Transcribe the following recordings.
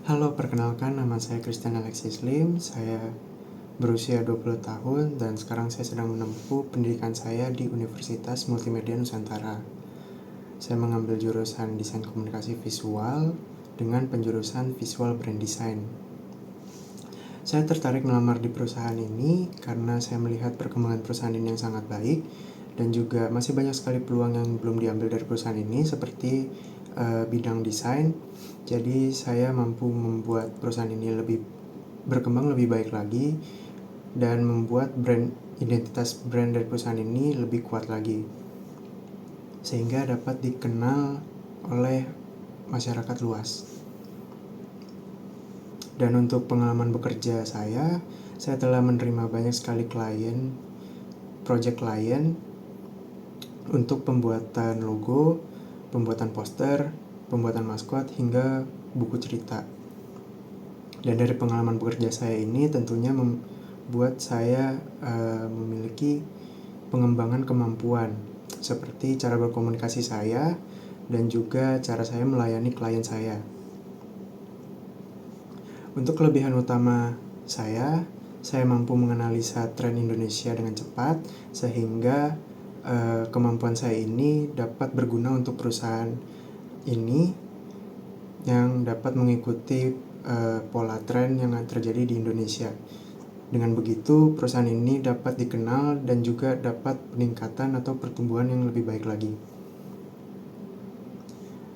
Halo, perkenalkan nama saya Christian Alexis Lim. Saya berusia 20 tahun dan sekarang saya sedang menempuh pendidikan saya di Universitas Multimedia Nusantara. Saya mengambil jurusan Desain Komunikasi Visual dengan penjurusan Visual Brand Design. Saya tertarik melamar di perusahaan ini karena saya melihat perkembangan perusahaan ini yang sangat baik dan juga masih banyak sekali peluang yang belum diambil dari perusahaan ini seperti bidang desain. Jadi saya mampu membuat perusahaan ini lebih berkembang lebih baik lagi dan membuat identitas brand dari perusahaan ini lebih kuat lagi sehingga dapat dikenal oleh masyarakat luas. Dan untuk pengalaman bekerja saya telah menerima banyak sekali project klien untuk pembuatan logo, pembuatan poster, pembuatan maskot, hingga buku cerita. Dan dari pengalaman bekerja saya ini tentunya membuat saya memiliki pengembangan kemampuan seperti cara berkomunikasi saya dan juga cara saya melayani klien saya. Untuk kelebihan utama saya mampu menganalisa tren Indonesia dengan cepat sehingga kemampuan saya ini dapat berguna untuk perusahaan ini yang dapat mengikuti pola tren yang terjadi di Indonesia. Dengan begitu, perusahaan ini dapat dikenal dan juga dapat peningkatan atau pertumbuhan yang lebih baik lagi.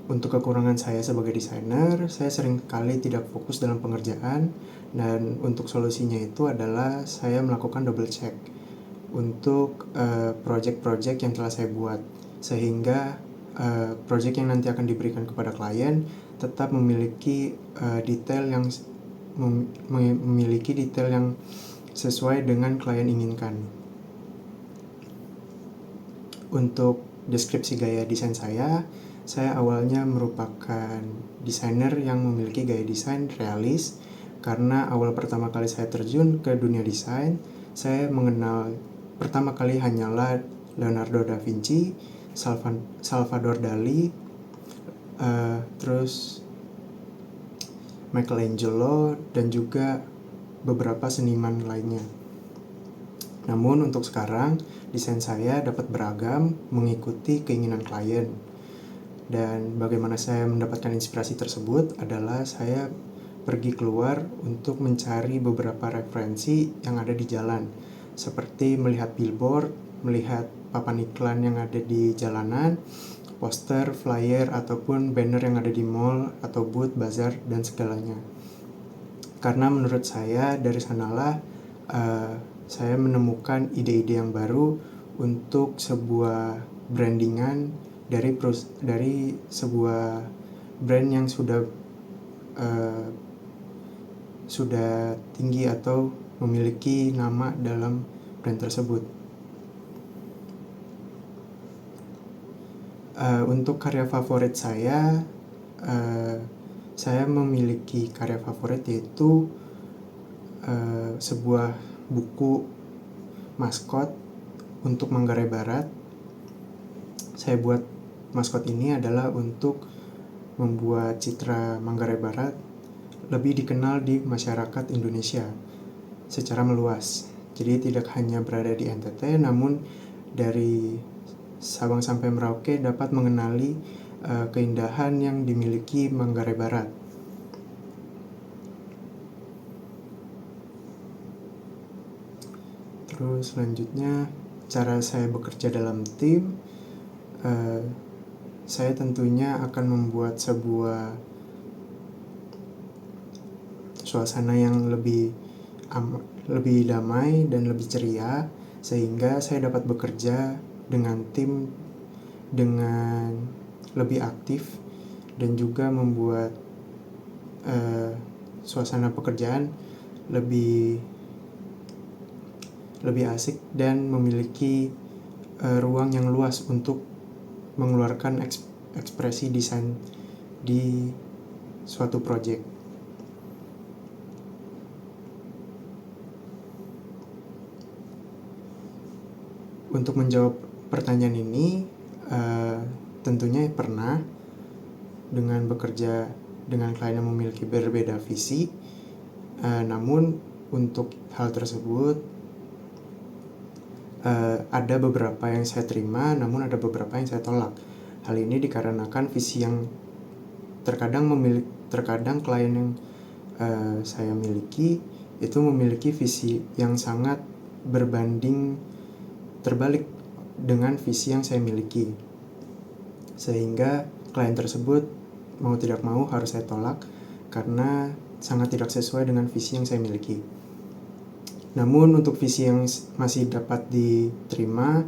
Untuk kekurangan saya sebagai desainer, saya seringkali tidak fokus dalam pengerjaan, dan untuk solusinya itu adalah saya melakukan double check untuk project-project yang telah saya buat, sehingga project yang nanti akan diberikan kepada klien tetap memiliki detail yang sesuai dengan klien inginkan. Untuk deskripsi gaya desain saya awalnya merupakan desainer yang memiliki gaya desain realis. Karena awal pertama kali saya terjun ke dunia desain, saya mengenal pertama kali hanyalah Leonardo da Vinci, Salvador Dali, terus Michelangelo, dan juga beberapa seniman lainnya. Namun untuk sekarang, desain saya dapat beragam mengikuti keinginan klien. Dan bagaimana saya mendapatkan inspirasi tersebut adalah saya pergi keluar untuk mencari beberapa referensi yang ada di jalan, seperti melihat billboard, melihat papan iklan yang ada di jalanan, poster, flyer, ataupun banner yang ada di mall atau booth, bazar, dan segalanya. Karena menurut saya dari sanalah saya menemukan ide-ide yang baru untuk sebuah brandingan dari sebuah brand yang sudah tinggi atau memiliki nama dalam brand tersebut. Untuk karya favorit saya memiliki karya favorit yaitu sebuah buku maskot untuk Manggarai Barat. Saya buat maskot ini adalah untuk membuat citra Manggarai Barat lebih dikenal di masyarakat Indonesia secara meluas. Jadi tidak hanya berada di NTT, namun dari Sabang sampai Merauke dapat mengenali keindahan yang dimiliki Manggarai Barat. Terus selanjutnya, cara saya bekerja dalam tim, saya tentunya akan membuat sebuah suasana yang lebih damai dan lebih ceria, sehingga saya dapat bekerja dengan tim dengan lebih aktif dan juga membuat suasana pekerjaan lebih asik dan memiliki ruang yang luas untuk mengeluarkan ekspresi desain di suatu project. Untuk menjawab pertanyaan ini, tentunya pernah dengan bekerja dengan klien yang memiliki berbeda visi. Namun untuk hal tersebut ada beberapa yang saya terima, namun ada beberapa yang saya tolak. Hal ini dikarenakan visi yang terkadang klien yang saya miliki itu memiliki visi yang sangat berbanding terbalik dengan visi yang saya miliki, sehingga klien tersebut mau tidak mau harus saya tolak karena sangat tidak sesuai dengan visi yang saya miliki. Namun untuk visi yang masih dapat diterima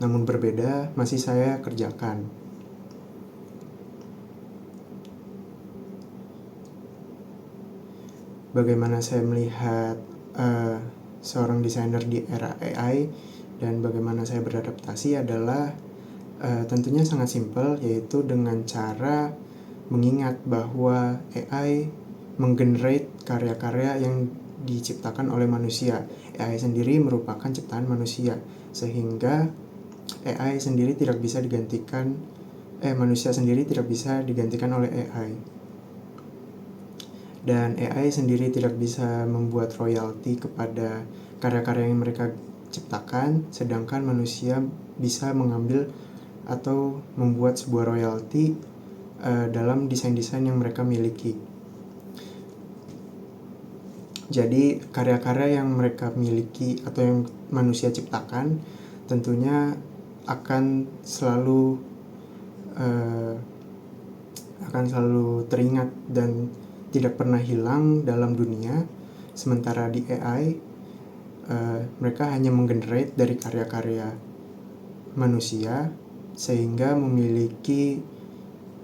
namun berbeda masih saya kerjakan. Bagaimana saya melihat seorang desainer di era AI dan bagaimana saya beradaptasi adalah tentunya sangat simpel, yaitu dengan cara mengingat bahwa AI menggenerate karya-karya yang diciptakan oleh manusia. AI sendiri merupakan ciptaan manusia, sehingga AI sendiri tidak bisa digantikan, manusia sendiri tidak bisa digantikan oleh AI. Dan AI sendiri tidak bisa membuat royalti kepada karya-karya yang mereka ciptakan, sedangkan manusia bisa mengambil atau membuat sebuah royalti dalam desain-desain yang mereka miliki. Jadi karya-karya yang mereka miliki atau yang manusia ciptakan tentunya akan selalu teringat dan tidak pernah hilang dalam dunia. Sementara di AI mereka hanya menggenerate dari karya-karya manusia, sehingga memiliki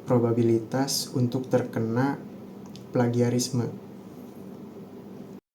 probabilitas untuk terkena plagiarisme.